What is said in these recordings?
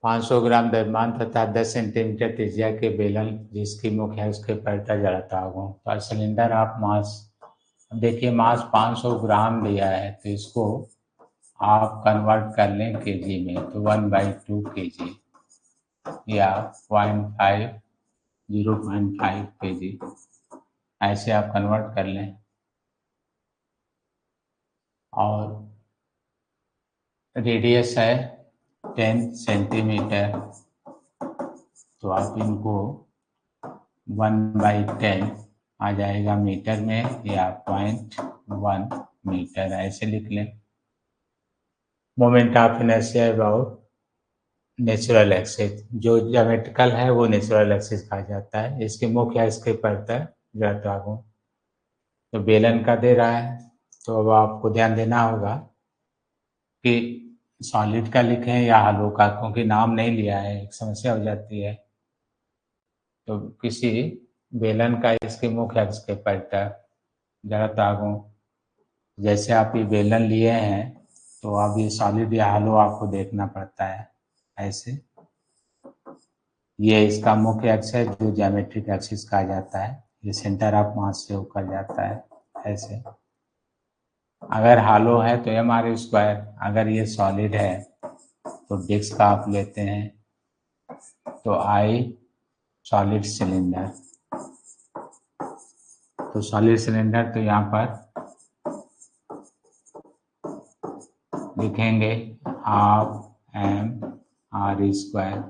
500 ग्राम द्रव्यमान तथा 10 सेंटीमीटर त्रिज्या के बेलन जिसकी मुख्य अक्ष के परितः जड़ता हो। तो सिलेंडर ऑफ मास, देखिए मास 500 ग्राम दिया है, तो इसको आप कन्वर्ट कर लें केजी में, तो 1/2 kg या 0.5 kg, ऐसे आप कन्वर्ट कर लें। और रेडियस है 10 सेंटीमीटर, तो आप इनको 1/10 आ जाएगा मीटर में, या 0.1 मीटर ऐसे लिख लें। Moment of inertia about natural axis, जो ज्योमेट्रिकल है वो नेचुरल एक्सिस कहा जाता है। इसके मुख्य अक्ष के परितः जड़ता गुण, तो बेलन का दे रहा है, तो अब आपको ध्यान देना होगा कि सॉलिड का लिखें या हलो का, क्योंकि नाम नहीं लिया है, एक समस्या हो जाती है। तो किसी बेलन का इसके मुख्य अक्ष के परितः जड़ता गुण, जैसे आप ये बेलन लिए हैं, तो अब ये सॉलिड या हलो आपको देखना पड़ता है ऐसे। ये इसका मुख्य अक्ष है जो ज्योमेट्रिक एक्सिस कहा जाता है, ये सेंटर ऑफ मास से होकर जाता है ऐसे। अगर हालो है तो mr², अगर ये सॉलिड है तो डिस्क का आप लेते हैं, तो I सॉलिड सिलेंडर। तो सॉलिड सिलेंडर तो यहाँ पर लिखेंगे 12mr²,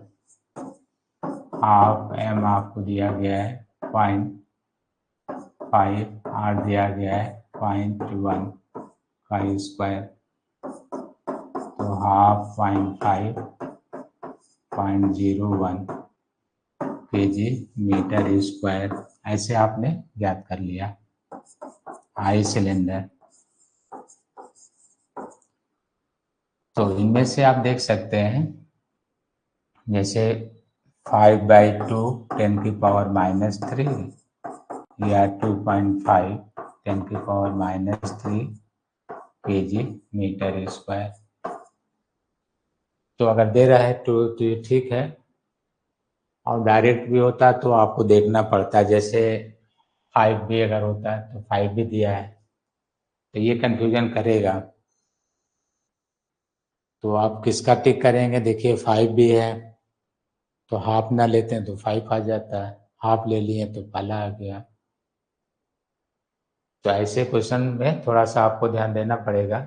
हाफ m आपको दिया गया है 0.5, r दिया गया है 0.1 का स्क्वायर, तो 12.5 0.01 kg मीटर स्क्वायर, ऐसे आपने ज्ञात कर लिया आई सिलेंडर। तो इनमें से आप देख सकते हैं, जैसे 5/2 10⁻³ या 2.5 10⁻³ kg मीटर स्क्वायर। तो अगर दे रहा है तो ये ठीक है, और डायरेक्ट भी होता तो आपको देखना पड़ता, जैसे 5 भी अगर होता है तो 5 भी दिया है, तो ये कंफ्यूजन करेगा। तो आप किसका टिक करेंगे, देखिए 5 भी है तो हाफ ना लेते हैं तो 5 आ जाता है, हाफ ले लिए तो पहला आ गया। तो ऐसे क्वेश्चन में थोड़ा सा आपको ध्यान देना पड़ेगा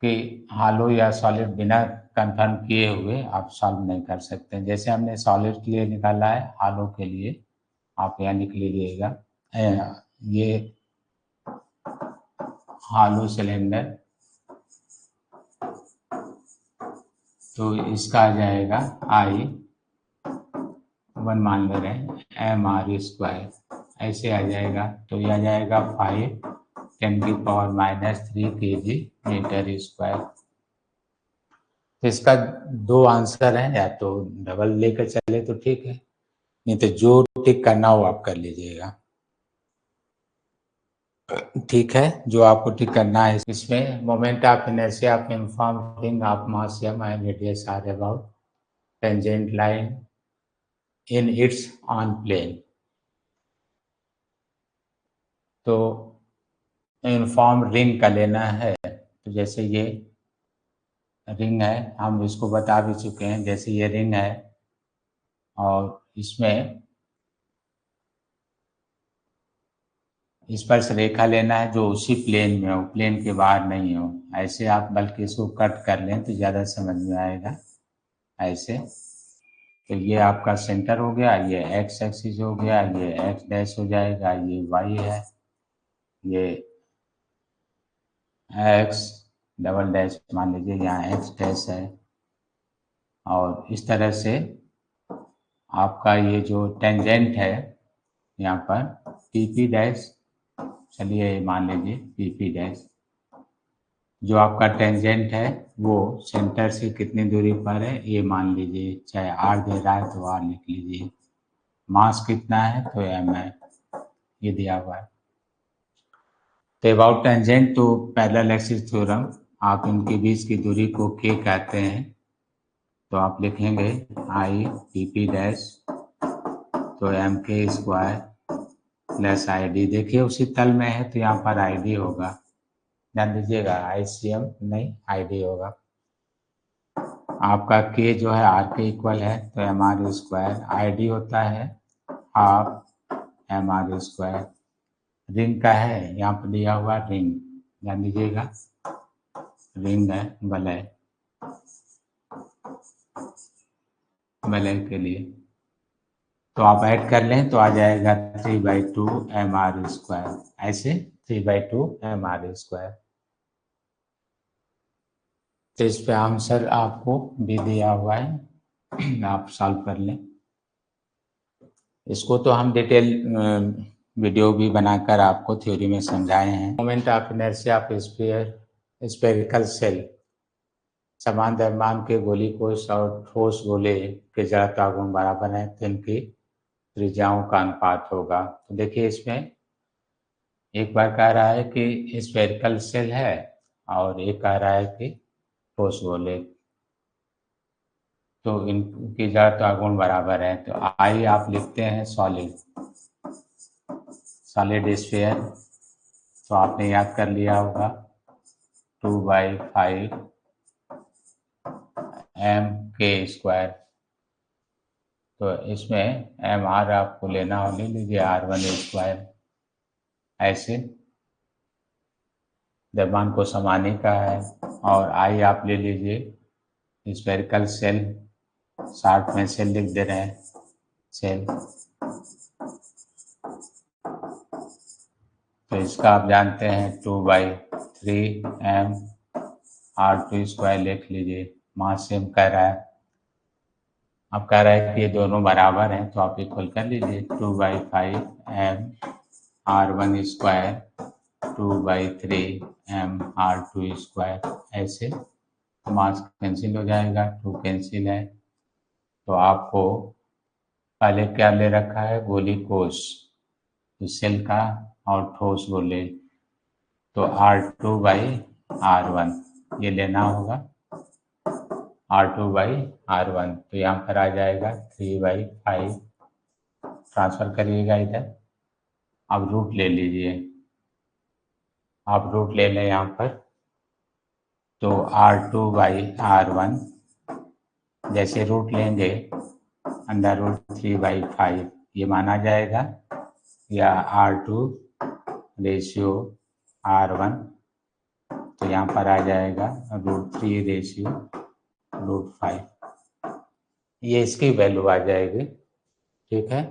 कि हालो या सॉलिड बिना कंफर्म किए हुए आप सॉल्व नहीं कर सकते। जैसे हमने सॉलिड के लिए निकाला है, हालो के लिए आप यहाँ लिख लीजिएगा, ये हालो सिलेंडर, तो इसका आ जाएगा I1 मान ले रहे हैं mr², ऐसे आ जाएगा। तो यह आ जाएगा 5 10⁻³ kg मीटर स्क्वायर। तो इसका 2 आंसर है, या तो डबल लेकर चले तो ठीक है, नहीं तो जो टिक करना हो आप कर लीजिएगा। ठीक है, जो आपको टिक करना है। इसमें moment of inertia of uniform ring of mass m and radius R about tangent line in its on plane. तो यूनिफॉर्म रिंग का लेना है, तो जैसे ये रिंग है, हम इसको बता भी चुके हैं, जैसे ये रिंग है और इसमें स्पर्श रेखा लेना है जो उसी प्लेन में हो, प्लेन के बाहर नहीं हो, ऐसे आप बल्कि इसको कट कर लें तो ज़्यादा समझ में आएगा ऐसे। तो ये आपका सेंटर हो गया, ये एक्स एक्सिस हो गया, ये एक्स डैश हो जाएगा, ये वाई है, ये एक्स डबल डैश मान लीजिए, यहाँ एक्स डैश है, और इस तरह से आपका ये जो टेंजेंट है यहाँ पर पी डैश, चलिए मान लीजिए पी डैश, जो आपका टेंजेंट है वो सेंटर से कितनी दूरी पर है ये मान लीजिए, चाहे आर दे रहा है तो आर लिख लीजिए, मास कितना है तो m है, ये दिया हुआ है। तो अबाउट टेंजेंट तो पैरेलल एक्सिस थ्योरम, आप इनके बीच की दूरी को k कहते हैं, तो आप लिखेंगे आई पी पी डैश, तो एम के स्क्वायर प्लस आई डी। देखिए उसी तल में है तो यहाँ पर आई डी होगा, ध्यान दीजिएगा, ICM नहीं ID होगा। आपका के जो है आर के इक्वल है तो एम आर स्क्वायर, ID होता है half M R square. Ring का है, यहाँ पर दिया हुआ रिंग, ध्यान दीजिएगा, रिंग है वलय, वलय के लिए। तो आप ऐड कर लें तो आ जाएगा 3/2 एम आर स्क्वायर, ऐसे 3/2 एम आर स्क्वायर। तो इस पे आंसर आपको भी दिया हुआ है, आप सॉल्व कर लें इसको। तो हम डिटेल वीडियो भी बनाकर आपको थ्योरी में समझाए हैं। Moment of inertia of spherical shell, समान द्रव्यमान के गोली कोश और ठोस गोले के जड़ता गुण बराबर है तो इनकी त्रिज्याओं का अनुपात होगा। तो देखिए इसमें एक बार कह रहा है कि स्फेरिकल सेल है और एक कह रहा है कि ठोस गोले, तो इनकी जड़ता गुण बराबर है। तो आई आप लिखते हैं सॉलिड स्फीयर, तो आपने याद कर लिया होगा 2/5 एम के स्क्वायर। तो इसमें एम आर आपको लेना हो, ले लीजिए R1 स्क्वायर। ऐसे द्रव्यमान को समाने का है। और आई आप ले लीजिए स्फेरिकल सेल, शॉर्ट में सेल लिख दे रहे हैं, सेल। तो इसका आप जानते हैं 2/3 एम R2 स्क्वायर लिख लीजिए। मास सेम कह रहा है, अब कह रहा है कि ये दोनों बराबर हैं तो आप इक्वल कर लीजिए 2/5 M R1 square 2/3 M R2 square. ऐसे मास कैंसिल हो जाएगा, 2 कैंसिल है। तो आपको पहले क्या ले रखा है, गोली कोश, तो सेल का और ठोस गोले, तो R2/R1 ये लेना होगा, R2/R1। तो यहाँ पर आ जाएगा 3/5, ट्रांसफर करिएगा इधर। अब रूट ले लीजिए, आप रूट ले लें यहाँ पर, तो R2/R1 जैसे रूट लेंगे अंडर रूट 3/5 ये माना जाएगा, या R2/R1, तो यहाँ पर आ जाएगा √3/√5, ये इसकी वैल्यू आ जाएगी। ठीक है।